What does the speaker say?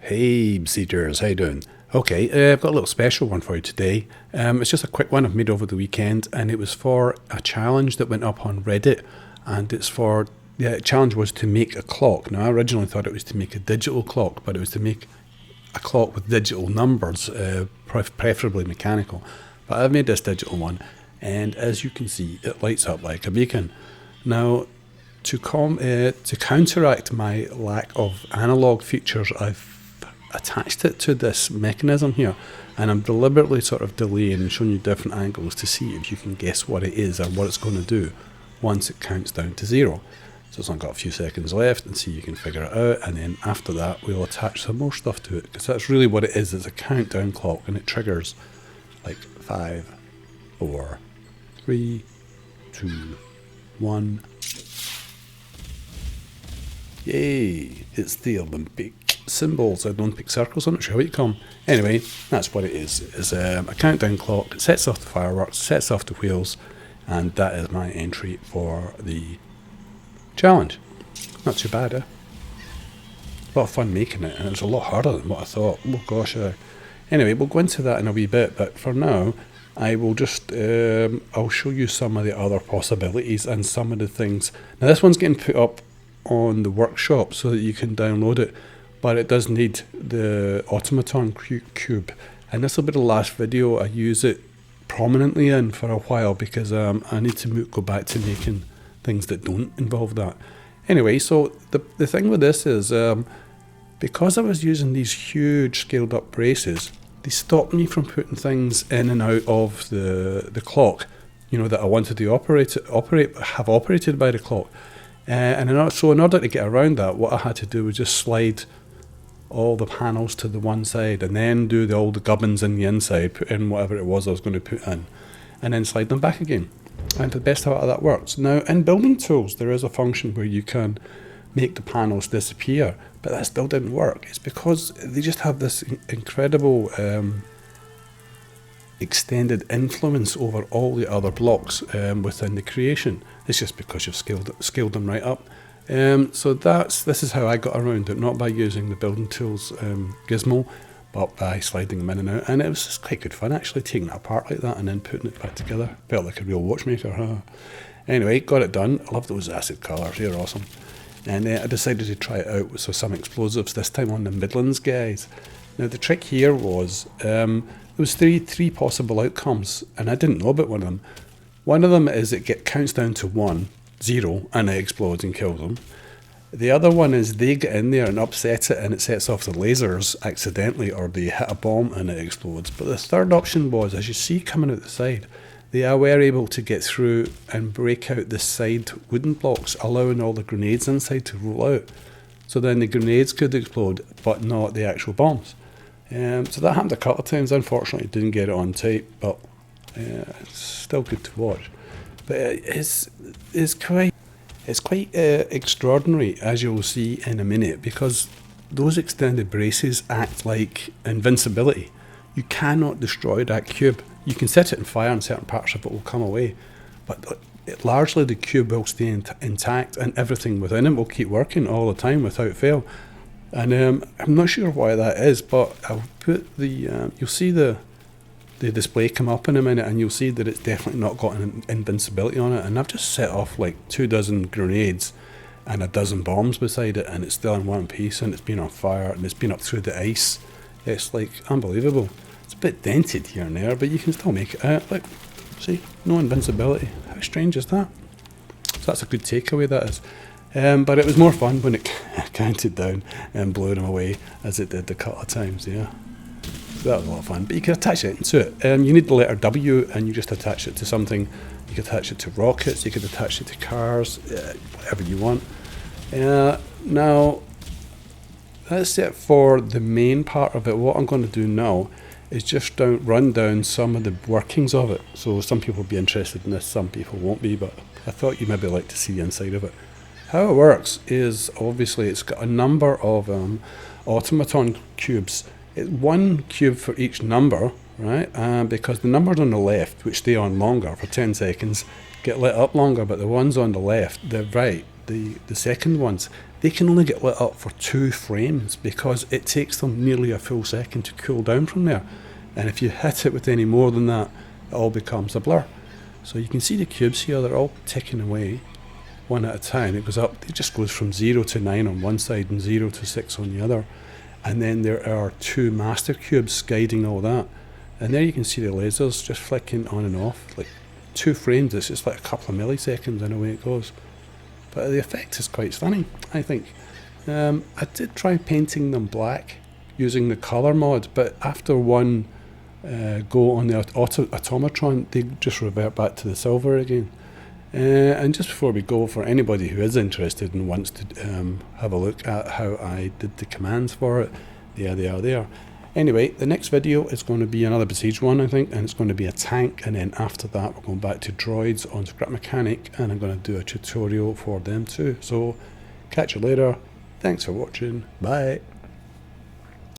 Hey, Besiegers, how you doing? Okay, I've got a little special one for you today. It's just a quick one I've made over the weekend, and it was for a challenge that went up on Reddit, and it's for the challenge was to make a clock. Now, I originally thought it was to make a digital clock, but it was to make a clock with digital numbers, preferably mechanical. But I've made this digital one, and as you can see, it lights up like a beacon. Now, to counteract my lack of analog features, I've attached it to this mechanism here, and I'm deliberately sort of delaying and showing you different angles to see if you can guess what it is or what it's going to do once it counts down to 0. So it's only got a few seconds left, and see you can figure it out, and then after that we'll attach some more stuff to it, because that's really what it is. It's a countdown clock, and it triggers like 5, 4, 3, 2, 1. Yay! It's the Olympic symbols, Olympic circles. I'm not sure what you call them. Anyway, that's what it is. It's a countdown clock. It sets off the fireworks, sets off the wheels, and that is my entry for the challenge. Not too bad, eh? A lot of fun making it, and it's a lot harder than what I thought. Oh gosh. Anyway, we'll go into that in a wee bit, but for now, I will just, I'll show you some of the other possibilities and some of the things. Now, this one's getting put up on the workshop so that you can download it, but it does need the automaton cube, and this will be the last video I use it prominently in for a while, because I need to go back to making things that don't involve that. Anyway, so the thing with this is, because I was using these huge scaled up braces, they stopped me from putting things in and out of the clock, you know, that I wanted to have operated by the clock. So in order to get around that, what I had to do was just slide all the panels to the one side, and then do all the gubbins in the inside, put in whatever it was I was going to put in, and then slide them back again. And the best part of that works. Now, in building tools, there is a function where you can make the panels disappear, but that still didn't work. It's because they just have this incredible extended influence over all the other blocks within the creation. It's just because you've scaled them right up. So this is how I got around it, not by using the building tools gizmo, but by sliding them in and out. And it was just quite good fun, actually, taking it apart like that and then putting it back together. Felt like a real watchmaker, huh? Anyway, got it done. I love those acid colours, they're awesome. And I decided to try it out with some explosives, this time on the Midlands guys. Now, the trick here was, there was three possible outcomes, and I didn't know about one of them. One of them is it counts down to 1, 0, and it explodes and kills them. The other one is they get in there and upset it, and it sets off the lasers accidentally, or they hit a bomb and it explodes. But the third option was, as you see coming out the side, they were able to get through and break out the side wooden blocks, allowing all the grenades inside to roll out. So then the grenades could explode, but not the actual bombs. So that happened a couple of times. Unfortunately, didn't get it on tape, but it's still good to watch. But it's quite extraordinary, as you'll see in a minute, because those extended braces act like invincibility. You cannot destroy that cube. You can set it on fire and certain parts of it will come away, but largely the cube will stay intact, and everything within it will keep working all the time without fail. And I'm not sure why that is, but I'll put you'll see the display come up in a minute, and you'll see that it's definitely not got an invincibility on it. And I've just set off like 24 grenades and a dozen bombs beside it, and it's still in one piece, and it's been on fire, and it's been up through the ice. It's like unbelievable. It's a bit dented here and there, but you can still make it out. Look, see, no invincibility. How strange is that? So that's a good takeaway, that is. But it was more fun when it counted down and blew them away, as it did a couple of times, yeah. So that was a lot of fun. But you can attach it to it. You need the letter W, and you just attach it to something. You can attach it to rockets, you could attach it to cars, whatever you want. Now, that's it for the main part of it. What I'm going to do now is just run down some of the workings of it. So some people will be interested in this, some people won't be, but I thought you maybe like to see the inside of it. How it works is, obviously, it's got a number of automaton cubes. It's one cube for each number, right? Because the numbers on the left, which stay on longer for 10 seconds, get lit up longer, but the ones on the left, the right, the second ones, they can only get lit up for 2 frames because it takes them nearly a full second to cool down from there. And if you hit it with any more than that, it all becomes a blur. So you can see the cubes here, they're all ticking away one at a time. It goes up, it just goes from 0 to 9 on one side and 0 to 6 on the other. And then there are 2 master cubes guiding all that. And there you can see the lasers just flicking on and off, like 2 frames, it's just like a couple of milliseconds and away it goes. But the effect is quite stunning, I think. I did try painting them black using the colour mod, but after one go on the automatron, they just revert back to the silver again. And just before we go, for anybody who is interested and wants to have a look at how I did the commands for it, they are there. Anyway, the next video is going to be another Besiege one, I think, and it's going to be a tank, and then after that we're going back to droids on script mechanic, and I'm going to do a tutorial for them too. So catch you later. Thanks for watching. Bye.